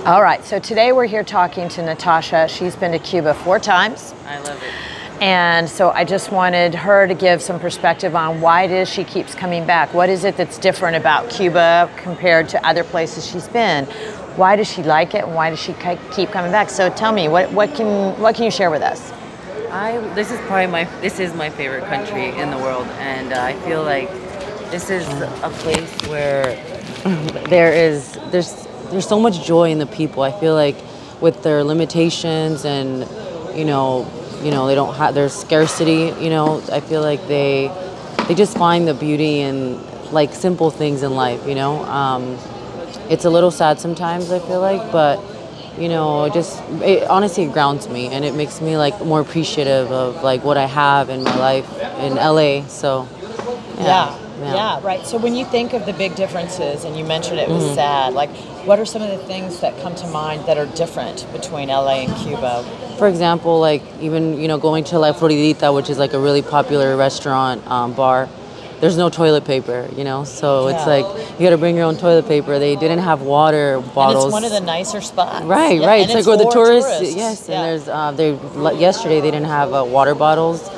All right, so today we're here talking to Natasha. She's been to Cuba 4 times. I love it. And so I just wanted her to give some perspective on why it is she keeps coming back. What is it that's different about Cuba compared to other places she's been? Why does she like it, and why does she keep coming back? So tell me, what can you share with us? This is my favorite country in the world, and I feel like this is a place where there's so much joy in the people. I feel like with their limitations and they don't have, there's scarcity, I feel like they just find the beauty in like simple things in life, It's a little sad sometimes, I feel like, but honestly it grounds me, and it makes me like more appreciative of like what I have in my life in LA. So yeah, right. So when you think of the big differences, and you mentioned it was sad, like what are some of the things that come to mind that are different between LA and Cuba? For example, like even going to La Floridita, which is like a really popular restaurant bar, there's no toilet paper, so it's like you got to bring your own toilet paper. They didn't have water bottles. And it's one of the nicer spots. Right. It's like where the tourists. Yes, and there's yesterday they didn't have water bottles.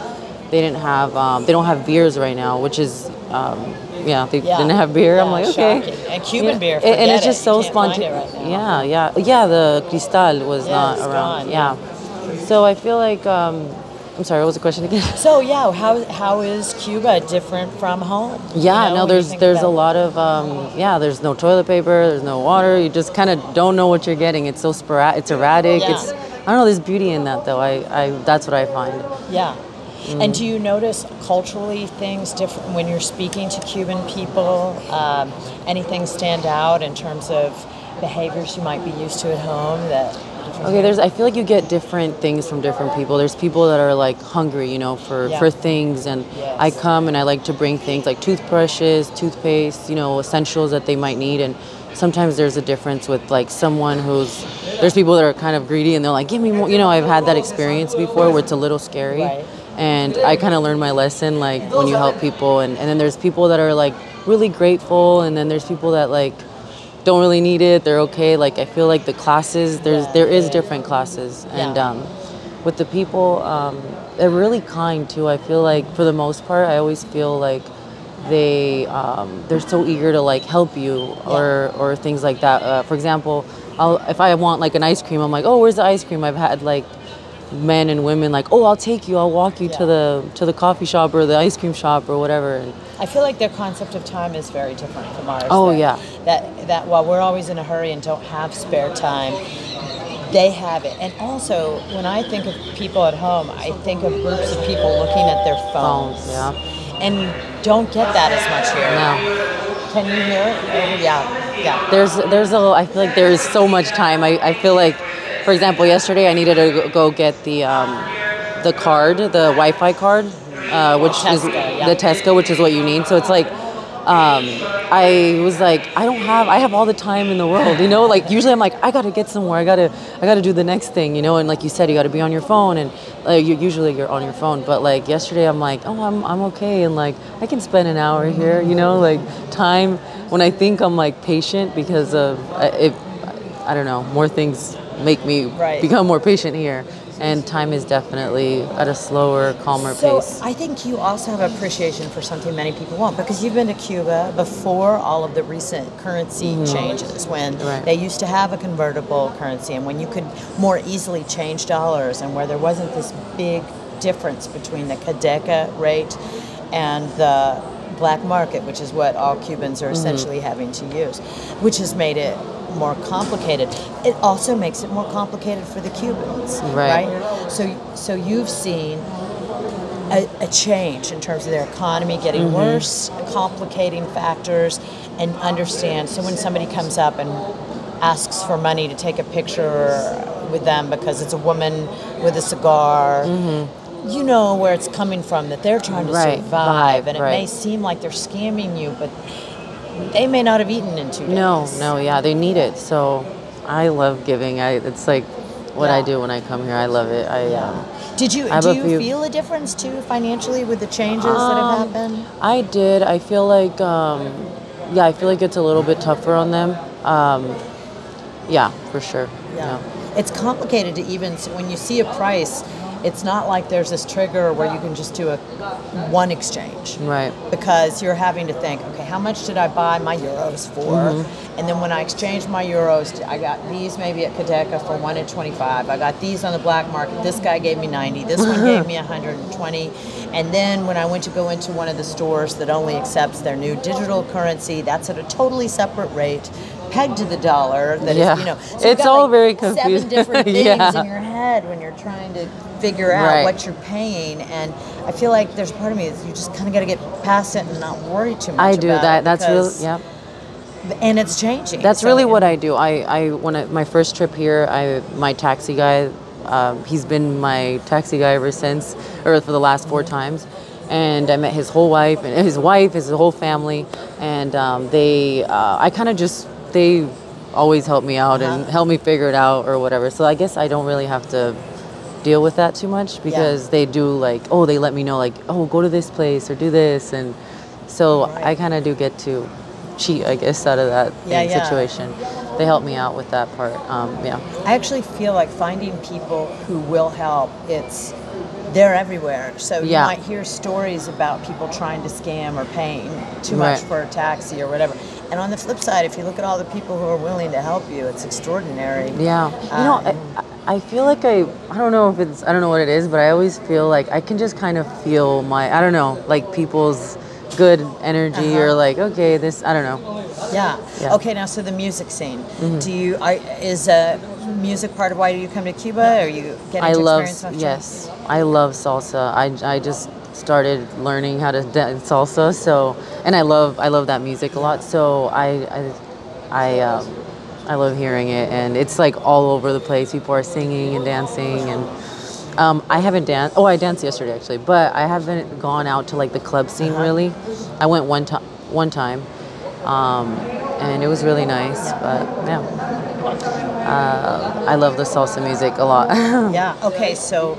They didn't have. They don't have beers right now, which is. They didn't have beer. I'm like, okay. Shocking. And Cuban beer, and it's just so spontaneous. Right now. Yeah. The Cristal was not around. Gone. So I feel like. I'm sorry, what was the question again? So how is Cuba different from home? There's a lot of there's no toilet paper, there's no water. You just kind of don't know what you're getting. It's so sporadic, it's erratic. Yeah. I don't know. There's beauty in that, though. I that's what I find. Yeah. And do you notice culturally things different when you're speaking to Cuban people? Anything stand out in terms of behaviors you might be used to at home that? Okay, I feel like you get different things from different people. There's people that are like hungry, for things, and I come and I like to bring things like toothbrushes, toothpaste, essentials that they might need. And sometimes there's a difference with like someone there's people that are kind of greedy and they're like, give me more. I've had that experience before where it's a little scary. Right. And I kind of learned my lesson, like when you help people, and then there's people that are like really grateful, and then there's people that like don't really need it. They're okay. Like I feel like the classes, there is different classes, and with the people, they're really kind too. I feel like for the most part, I always feel like they're so eager to like help you or things like that. For example, if I want like an ice cream, I'm like, oh, where's the ice cream? I've had like men and women like, oh, I'll take you, I'll walk you to the coffee shop or the ice cream shop or whatever. And I feel like their concept of time is very different from ours. Oh, that while we're always in a hurry and don't have spare time, they have it. And also, when I think of people at home, I think of groups of people looking at their phones. And don't get that as much here. No. Can you hear it? Yeah. I feel like there is so much time. I feel like, for example, yesterday I needed to go get the card, the Wi-Fi card, which is the Tesco, which is what you need. So it's like, I was like, I have all the time in the world, like usually I'm like, I got to get somewhere. I got to do the next thing, and like you said, you got to be on your phone, and usually you're on your phone. But like yesterday I'm like, oh, I'm okay. And like, I can spend an hour here, like time when I think I'm like patient because of I don't know, more things make me become more patient here, and time is definitely at a slower, calmer pace. So I think you also have appreciation for something many people won't, because you've been to Cuba before all of the recent currency changes, when they used to have a convertible currency and when you could more easily change dollars, and where there wasn't this big difference between the Cadeca rate and the black market, which is what all Cubans are essentially having to use, which has made it more complicated. It also makes it more complicated for the Cubans, right? So you've seen a change in terms of their economy getting worse, complicating factors, and understand. So when somebody comes up and asks for money to take a picture with them because it's a woman with a cigar, you know where it's coming from, that they're trying to survive, and it may seem like they're scamming you, but they may not have eaten in 2 days. They need it. So I love giving. It's like what I do when I come here. I love it. Do you feel a difference too financially with the changes that have happened? I did. I feel like I feel like it's a little bit tougher on them. Yeah, for sure. Yeah. It's complicated to even, when you see a price, it's not like there's this trigger where you can just do one exchange. Right. Because you're having to think, okay, how much did I buy my euros for? And then when I exchange my euros, I got these maybe at Kadeka for 1 at 25. I got these on the black market. This guy gave me 90. This one gave me 120. And then when I went to go into one of the stores that only accepts their new digital currency, that's at a totally separate rate, pegged to the dollar. That is, you know, so it's all very 7 confusing. different things in your head when you're trying to figure out what you're paying. And I feel like there's part of me that you just kind of got to get past it and not worry too much. I do about that. it That's really, and it's changing. That's really what I do. My first trip here, my taxi guy, he's been my taxi guy ever since, or for the last 4 times. And I met his whole wife, and his whole family, and they always help me out and help me figure it out or whatever. So I guess I don't really have to deal with that too much, because they do they let me know go to this place or do this, and so I kind of do get to cheat, I guess, out of that situation. They help me out with that part. I actually feel like finding people who will help, they're everywhere. So you might hear stories about people trying to scam or paying too much for a taxi or whatever. And on the flip side, if you look at all the people who are willing to help you, it's extraordinary. Yeah. I feel like I don't know what it is, but I always feel like I can just kind of feel people's good energy or okay, this, I don't know. Yeah. Okay, now, so the music scene. Is music part of why you come to Cuba? Or you getting to experience much? Yes, I love salsa. I just started learning how to dance salsa, and I love that music a lot. So I love hearing it, and it's all over the place. People are singing and dancing, and I haven't danced. Oh, I danced yesterday actually, but I haven't gone out to the club scene really. I went one time, and it was really nice. But I love the salsa music a lot. Yeah. Okay. So,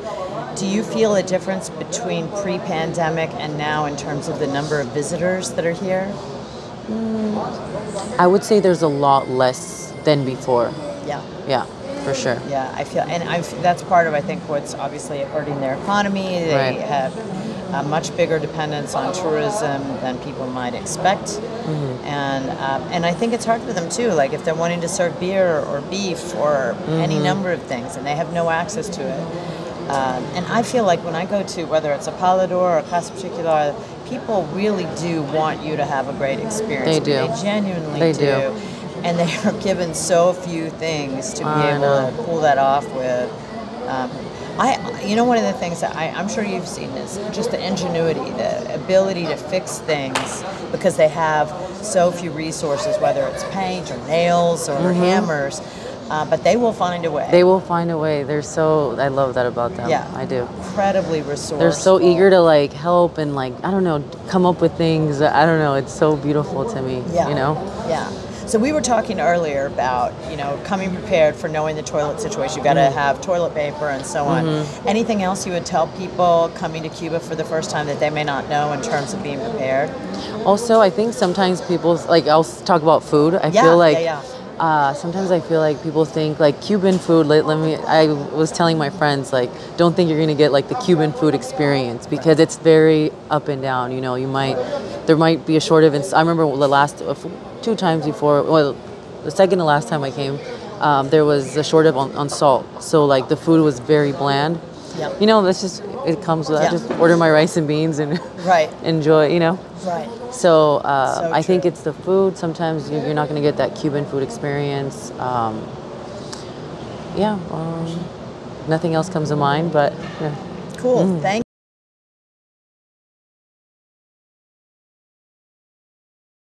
do you feel a difference between pre-pandemic and now in terms of the number of visitors that are here? I would say there's a lot less than before. Yeah. Yeah, for sure. Yeah, I feel, and that's part of, I think, what's obviously hurting their economy. They have a much bigger dependence on tourism than people might expect. And I think it's hard for them too. If they're wanting to serve beer or beef or any number of things, and they have no access to it. And I feel like when I go to, whether it's a Palador or Casa Particular, people really do want you to have a great experience. They do. They genuinely do. And they are given so few things to be able to pull that off with. One of the things that I'm sure you've seen is just the ingenuity, the ability to fix things, because they have so few resources, whether it's paint or nails or hammers. But they will find a way. They will find a way. I love that about them. Yeah. I do. Incredibly resourceful. They're so eager to help and I don't know, come up with things. I don't know. It's so beautiful to me. Yeah. You know? Yeah. So we were talking earlier about, coming prepared for knowing the toilet situation. You've got to have toilet paper and so on. Anything else you would tell people coming to Cuba for the first time that they may not know in terms of being prepared? Also, I think sometimes people, I'll talk about food. I feel sometimes I feel like people think Cuban food. I was telling my friends don't think you're gonna get the Cuban food experience, because it's very up and down. There might be a shortage. I remember the last 2 times before. Well, the second to last time I came, there was a shortage on salt. So the food was very bland. Yep. That's just, it comes with. I just order my rice and beans and enjoy. Right. So I think it's the food. Sometimes you're not going to get that Cuban food experience. Nothing else comes to mind, but cool. Thank